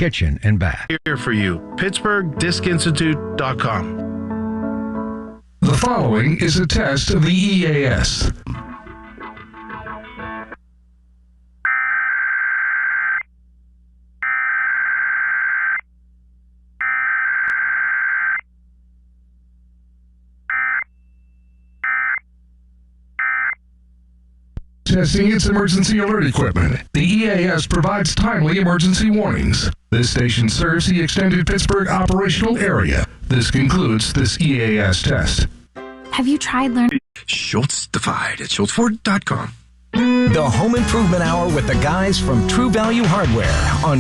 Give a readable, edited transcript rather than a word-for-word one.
kitchen, and bath. Here for you. PittsburghDiscInstitute.com. The following is a test of the EAS. Testing its emergency alert equipment. The EAS provides timely emergency warnings. This station serves the extended Pittsburgh operational area. This concludes this EAS test. Have you tried learning? Schultz-defied at schultzford.com. The Home Improvement Hour with the guys from True Value Hardware on